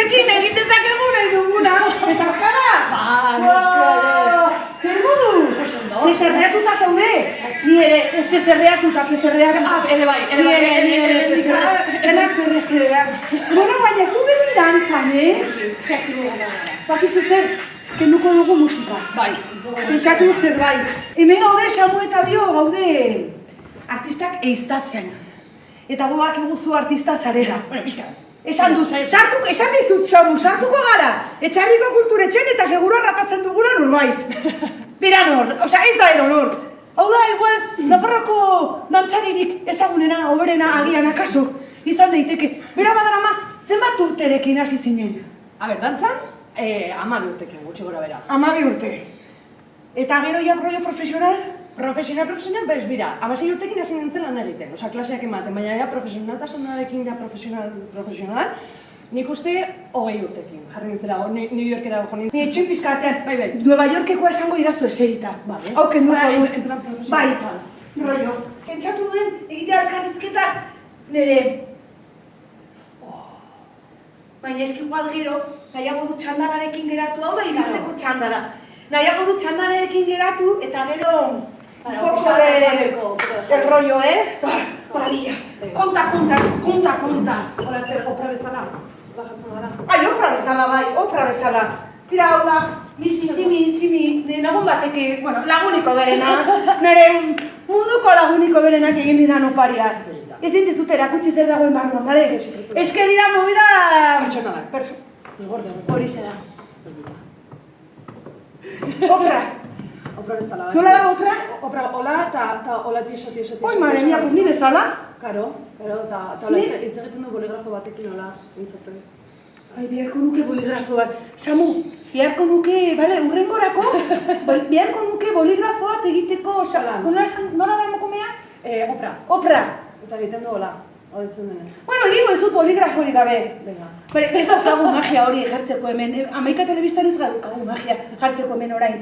gurekin egiten zakegu nahi duguna. Ezarkara? Zer modu? Pezerreatuta zaude? Ni ere, ez pezerreatuta. Ere bai. Denak perrezera. Bueno, baina zu beti dantzan, Bakizu zer, kenduko dugu musika. Bai. Pentsatu dut zer bai. Hemen gaude, Samu eta Bio gaude artistak eiztatzen. Eta gobak eguzu artista zarela. Esan dut, esan dizut, Samu, sartuko gara. Etxarriko kulturetxen eta seguro harrapatzen dugula norbait. Bera nor, ez da edo nor. Hau da, igual, Nafarroko dantzaririk ezagunena, oberena, agian akaso, izan daiteke. Bera badarama, zenbat urterekin hasi zinen? A ber, dantzan, 12 urtekin, gutxi gora bera. 12 urte. Eta gero ja rollo profesional? Profesional, bez bira, 16 urtekin hasi nintzen lan egiten, klaseak ematen, baina ja profesionaltasunarekin ja profesional, nik uste 20 urtekin, jarri nintzela, New Yorkera gojo nintzen. Ni etxoin pizkatean, bai. Nueva Yorkekoa esango idazu eserita. Hauken duko dut. En plan profesional. Bai, rollo. Pentsatu duen, egitea elkarrizketa, nire... Baina eski igual gero, nahiago dut txandalarekin geratu, hau da ibiltzeko txandala. Nahiago dut txandalarekin geratu, eta gero... Un poco de... el rollo, Maravilla. Konta. Hola, zer, opra bezala. Bajatzen gara. Ai, opra bezala. Tira, hau da, simi, lagun bateke, laguniko berena. Nire munduko laguniko berenak egin didan opariak. Ezin dizut erakutsi zer dagoen barruan, bale? Eske dira movida... Pertsonalak. Hori zera. Opra bezala. Nola da opra? Opra, hola eta hola tiesa. Oi, mare mia, pues ni bezala? Karo, eta hola hitz egiten du boligrafo batekin hola mintzatzen. Ai, beharko nuke boligrafo bat. Samu, beharko nuke, bale, urrengorako, beharko nuke boligrafo bat egiteko, nola da emakumea? Opra. Eta egiten du hola, horitzen denen. Bueno, egingo ez dut boligrafori gabe. Venga. Ez daukagu magia hori jartzeko hemen, Amaika telebistan ez daukagu magia jartzeko hemen orain.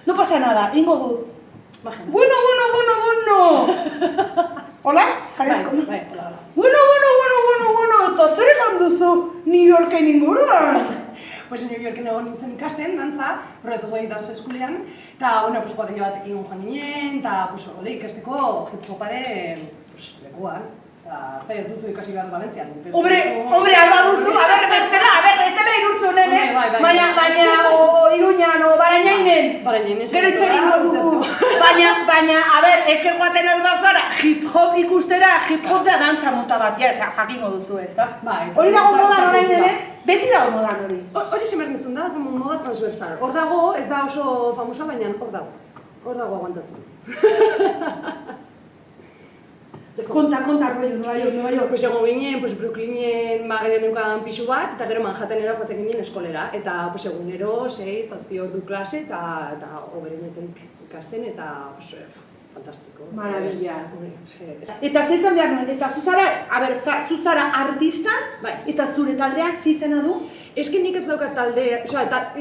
No pasa nada, ingo dut. Bueno. Hola? Bai, hola. Bueno, eta zer esan duzu New Yorken inguruan? Pues New Yorken egon nintzen ikasten, dantza, Broadway dantza eskulean, eta, kuadrilla batekin joan ginen, eta, ikasteko hip-hoparen lekuan. Zai ez duzu ikasi behar Valentzian. Hombre, alba duzu, bestela irurtzunen, baina Iruñan, Barainainen. Gero hitz egingo dugu. Baina, eske joaten albazara, hip-hop ikustera, hip-hop da dantza mota bat, jakingo duzu, ez da? Hori dago modan orain ere, beti dago modan hori. Hori semernitzun da, moda transversal. Hor dago, ez da oso famosa, baina hor dago aguantatzen. Konta, rollo, Nueva York. Pues egon ginen, Brooklynen neukan pixu bat, eta gero Manhattanera joaten ginen eskolera. Eta egunero, 6-7 ordu klase, eta oberenetik ikasten, eta fantastiko. Maravilla. Eta zer esan behar nuen, eta zuzara artista, eta zure taldeak zizena du? Eski nik ez daukat taldea,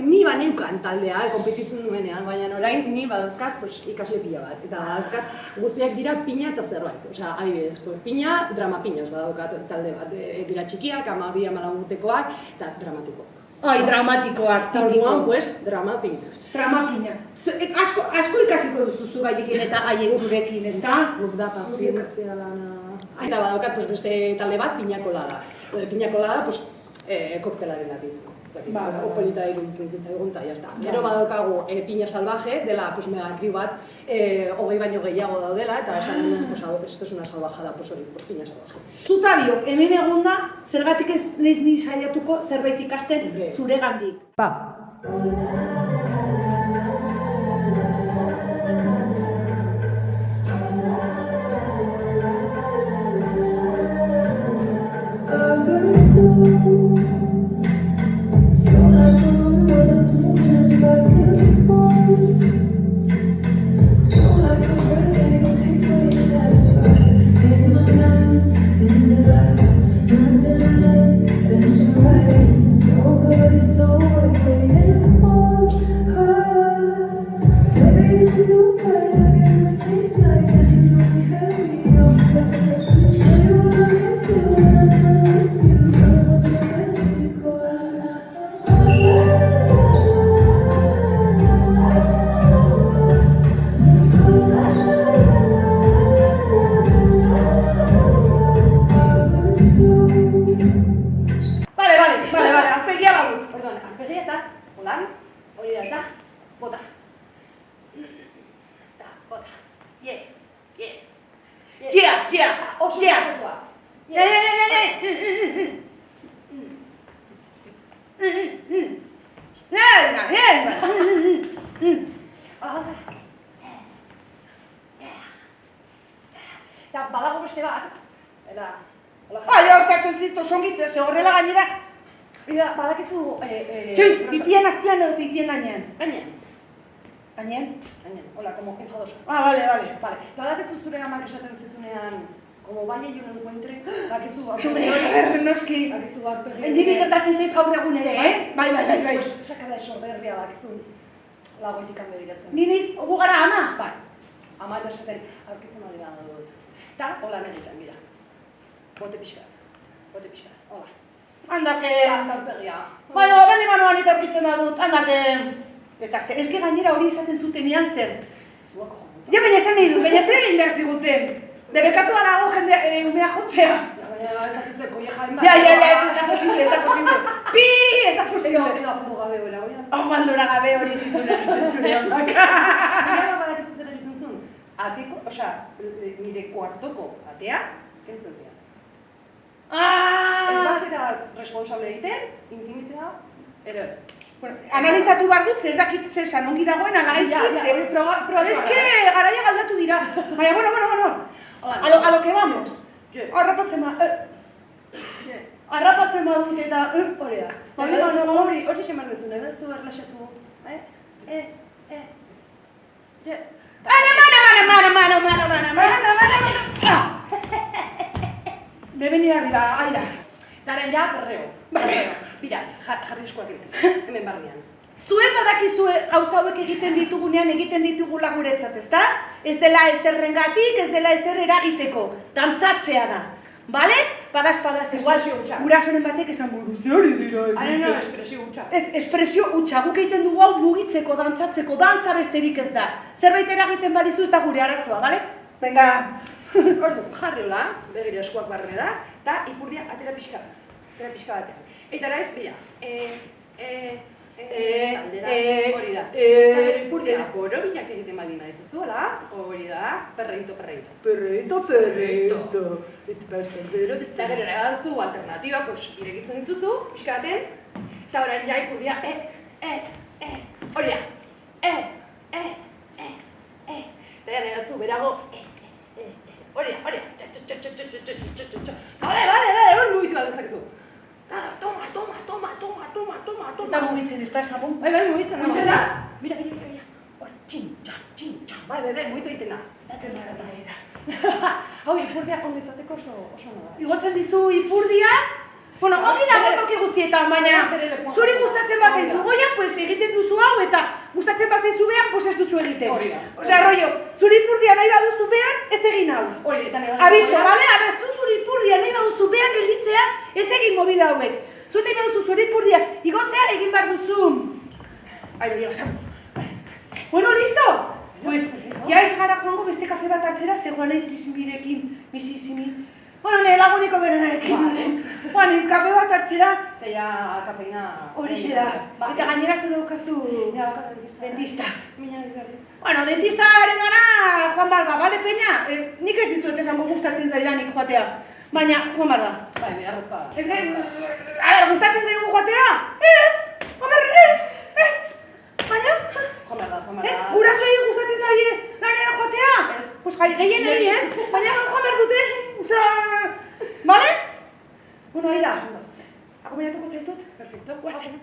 ni baneukan taldea, konpetitzen duenean, baina orain ni badauzkat ikasle pila bat. Eta badauzkat guztiak dira pina eta zerbait. Adibidez, pina, drama piñas badaukat talde bat. Dira txikiak, 12-14 urtekoak, eta dramatikoak. Ai, dramatikoak, tipiko. Drama piñas. Drama piña. Asko ikasiko duzu gaiekin eta haiek zurekin, ez da? Da, pazientzia lana. Eta badaukat beste talde bat, piña kolada. Piña kolada, koktelaren gatik. Opolita iruditzen zitzaigun, eta jazta. Gero badaukagu piña salvaje, dela megatri bat, 20 baino gehiago daudela, eta esan nuen, esto es una salvajada, hori, piña salvaje. Zutabio, hemen egonda, zergatik ez nahiz ni saiatuko zerbait ikasten zure gandik. bota. Ta, bota. Yeah. Oso pasetua. Eta badago beste bat. Hortatu zitu, songit, horrela gainera. Badakizu... Txin, itien azpian edo itien gainean. Gainean. Gainean? Hola, como enfadosa. Vale. Eta badakizu zure amak esaten zitzunean, como vaya yo no encuentre, bakizu noski. Bakizu aurpegi. Niri gertatzen zait gaur egun ere, Bai. Pues, sakala esorberbia bakizu lagoitik hande diratzen. Niniz, gu gara ama? Bai. Ama eta esaten, aurkitzen hori da dut. Eta, hola negitan, mira. Bote pixkat, hola. Handake... Aurpegia. Bade manoan eta aurkitzen badut, handake... Eta zer, eske gainera hori esaten zutenean zer. Zuako joan. Ja, baina esan nahi du, baina zer egin behar ziguten. Debekatua dago jende umea jotzea. Baina, ezakitzen koie jain bat. Ja, ez da posible. Pi, ez da posible. Edo fondo gabe hori, oian. Baldora gabe hori zizuna egiten zure ondak. Nire badakizu zer egiten zuen. Ateko, osea, nire kuartoko atea, kentzen zian. Ez bazera responsable egiten, intimitea, ero ez. Analizatu behar dut, ez dakit zesan ongi dagoen, ala gaizkit, eske garaia galdatu dira. Baina, bueno, a lo que vamos. Arrapatzen badut eta... Hori da. Hori xemar dezun, ebe zu erlaxatu. Me veni arriba, aira. Taren ja, perreo. Bira, jarri eskuak egiten, hemen barnean. Zuen badakizue gauza hauek egiten ditugunean egiten ditugula guretzat, ezta? Ez dela ezerrengatik, ez dela ezer eragiteko. Dantzatzea da. Bale? Badaz, Espresio hutsa. Gurasoren batek esan buru, ze hori dira egiten. No, espresio hutsa. Ez, espresio hutsa, guk egiten dugu hau mugitzeko, dantzatzeko, dantza besterik ez da. Zerbait eragiten badizu ez da gure arazoa, bale? Venga. Ordu, jarri hola, begira eskuak barrera, eta ipurdia atera pixka batean. Eta nahi, bira, hori da. Eta bero ipurdia, borobilak egiten baldin badituzuela, hori da, perreito. Eta gero nahi baduzu alternatiba, irekitzen dituzu, pixka baten, eta orain ja ipurdia, hori da, eta nahi baduzu berago, hori da, hori mugitu bat dezakezu. Toma. Ez da mugitzen, ez da esabon. Bai, mugitzen da. Mira. Hor, txin-txan. Bai, mugitu egiten da. Zer da. Hau, ipurdia ondo izateko oso nola. Igotzen dizu ipurdia? Bueno, ongi dago toki guztietan, baina zuri gustatzen bazaizu goian, pues egiten duzu hau, eta gustatzen bazaizu behan, pues ez duzu egiten. Hori da. Osea, rollo, zuri ipurdia nahi baduzu behan, ez egin hau. Hori, eta nahi baduzu. Abiso, bale? Abezu zuri ipurdia nahi baduzu behan gelditzea, ez egin movida hauek. Zu nahi baduzu zuri ipurdia igotzea egin behar duzu. Ai, bedia, basan. Bueno, listo? Pues, ja ez gara joango beste kafe bat hartzera, zegoan naiz izimirekin, misizimi. Bueno, nahi laguniko berenarekin. Juan, kafe bat hartzera. Eta ja, kafeina... Horixe da. Eta gainera zu daukazu... Dentista. Mina dut. Bueno, dentistaren gana Juan Barda, bale, Peña? Nik ez dizuet esango gustatzen zaidanik joatea. Baina, Juan Barda. Bai, beharrezkoa da. Ez gain... gustatzen zaigu joatea? Ez! Ez! Baina... Juan Barda. Gurasoei gustatzen zaie lanera joatea? Ez. Pues gehienei ez, baina joan behar dute. Osea... Bale? Bueno, Aida. Akompainatuko zaitut? Perfecto. Guazen.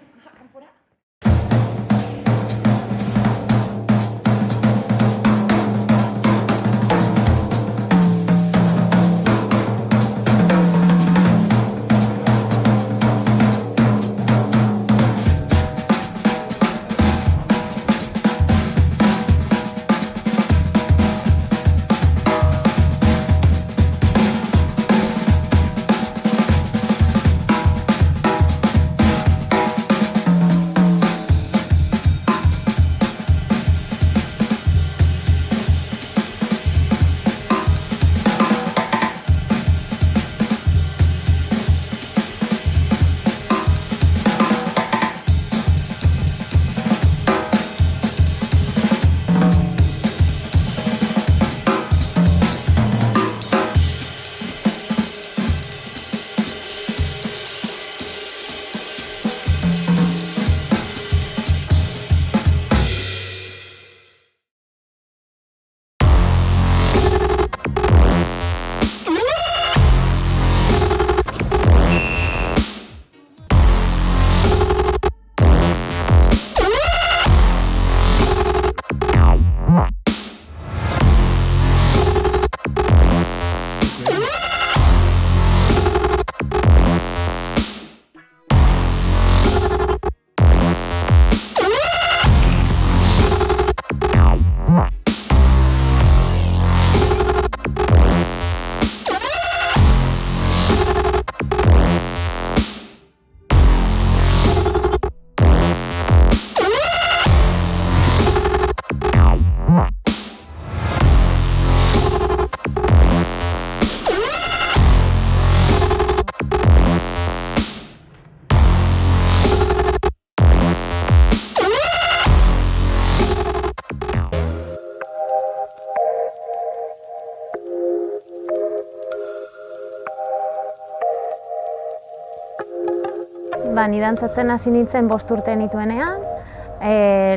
ni dantzatzen hasi nintzen 5 urte nituenean,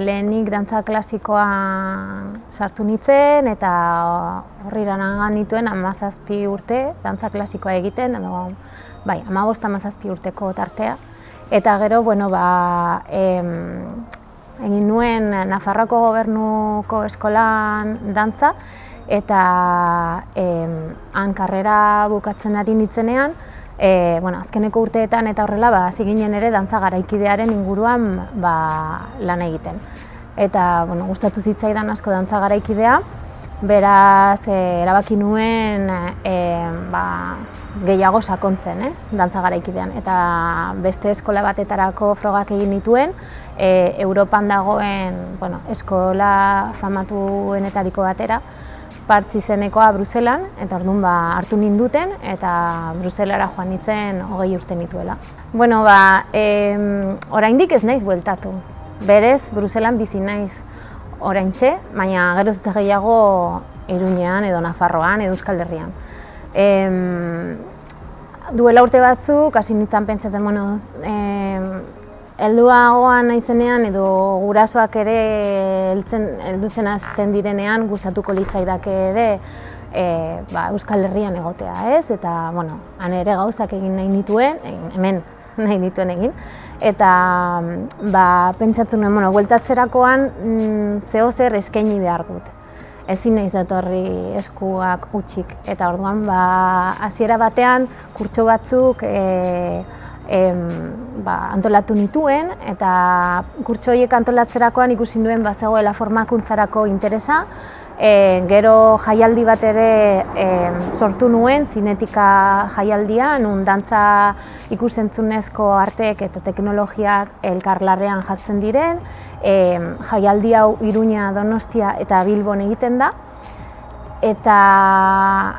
lehenik dantza klasikoa sartu nintzen eta horrira nagan nituen 17 urte dantza klasikoa egiten, edo bai, 15-17 urteko tartea. Eta gero, egin nuen Nafarroako Gobernuko eskolan dantza, eta han karrera bukatzen ari nintzenean, azkeneko urteetan eta horrela hasi ginen ere dantza garaikidearen inguruan lan egiten. Eta gustatu zitzaidan asko dantza garaikidea, beraz erabaki nuen gehiago sakontzen, dantza garaikidean. Eta beste eskola batetarako frogak egin nituen, Europan dagoen eskola famatuenetariko batera, Partz izenekoa Bruselan, eta orduan hartu ninduten, eta Bruselara joan nintzen 20 urte nituela. Oraindik ez naiz bueltatu. Berez, Bruselan bizi naiz oraintxe, baina geroz eta gehiago Iruñean edo Nafarroan edo Euskal Herrian. Duela urte batzuk, hasi nintzen pentsatzen, helduagoa naizenean edo gurasoak ere heldutzen hasten direnean gustatuko litzaidake ere Euskal Herrian egotea, ez? Eta, han ere gauzak egin nahi nituen, hemen nahi nituen egin. Eta, pentsatzen nuen, bueltatzerakoan zeo zer eskaini behar dut. Ezin naiz etorri eskuak utzik. Eta orduan, hasiera batean, kurtso batzuk antolatu nituen, eta kurtso horiek antolatzerakoan ikusi nuen bazegoela formakuntzarako interesa. Gero jaialdi bat ere sortu nuen, zinetika jaialdia, nun dantza ikusentzunezko arteek eta teknologiak elkarlarrean jartzen diren. Jaialdi hau Iruña, Donostia eta Bilbon egiten da. Eta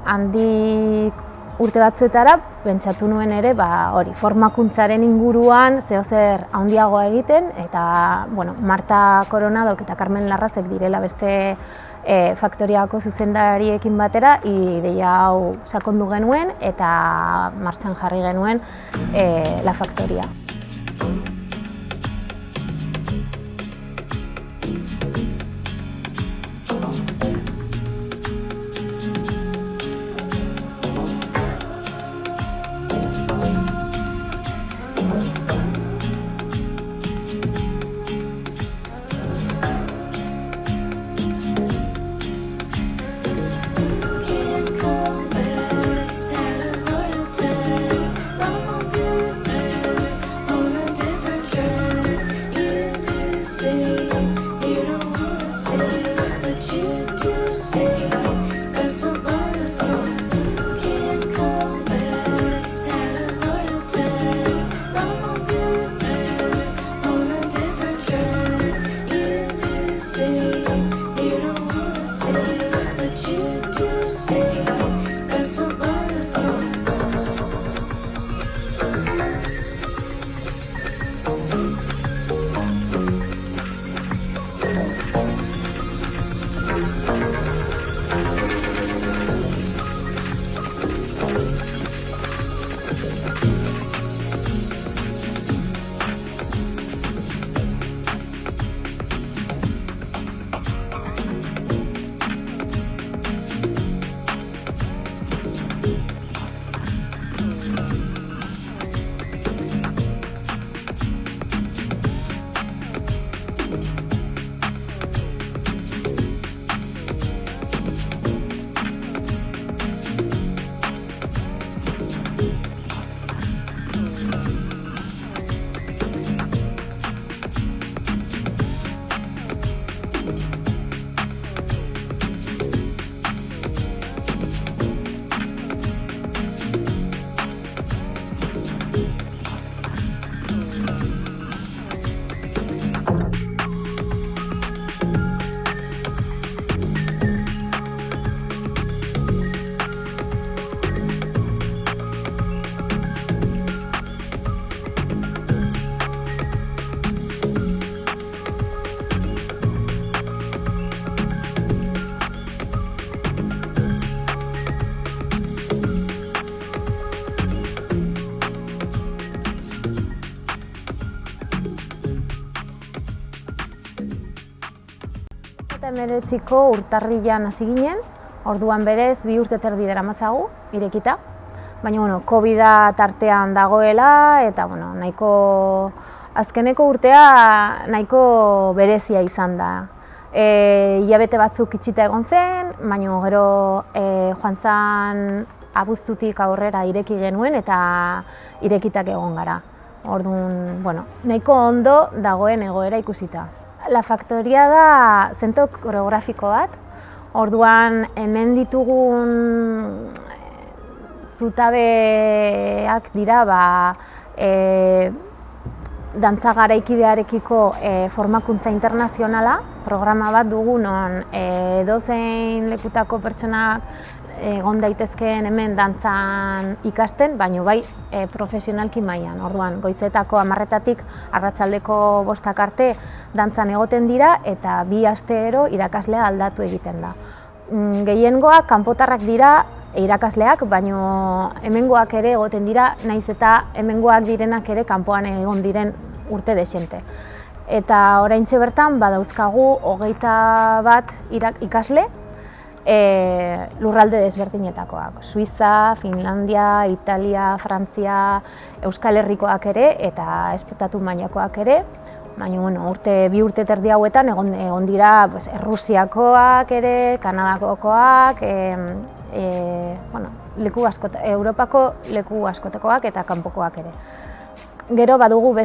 handik urte batzuetara, pentsatu nuen ere, formakuntzaren inguruan zeozer handiagoa egiten, eta, Marta Coronadok eta Carmen Larrazek direla beste faktoriako zuzendariekin batera, ideia hau sakondu genuen eta martxan jarri genuen La Factoria. 2019ko urtarrilan hasi ginen, orduan berez 2 urte terdi daramatzagu irekita. Baina, bueno, COVID-a tartean dagoela eta, bueno, azkeneko urtea nahiko berezia izan da. Hilabete batzuk itxita egon zen, baina gero joan zan abuztutik aurrera ireki genuen eta irekitak egon gara. Orduan, bueno, nahiko ondo dagoen egoera ikusita. La Factoria da zentro koreografiko bat, orduan hemen ditugun zutabeak dira dantza garaikidearekiko formakuntza internazionala, programa bat dugu non edozein lekutako pertsonak egon daitezkeen hemen dantzan ikasten, baina bai profesionalki mailan. Orduan, goizetako 10:00-tatik arratsaldeko 5:00 arte dantzan egoten dira eta 2 astero irakaslea aldatu egiten da. Gehiengoak kanpotarrak dira irakasleak, baina hemengoak ere egoten dira, naiz eta hemengoak direnak ere kanpoan egon diren urte dezente. Eta oraintxe bertan badauzkagu 21 ikasle lurralde desberdinetakoak. Suiza, Finlandia, Italia, Frantzia, Euskal Herrikoak ere eta estatu mailakoak ere. Baina, bueno, 2 urte terdi hauetan egon dira Errusiakoak ere, Kanadakoak, Europako leku askotakoak eta kanpokoak ere. Gero badugu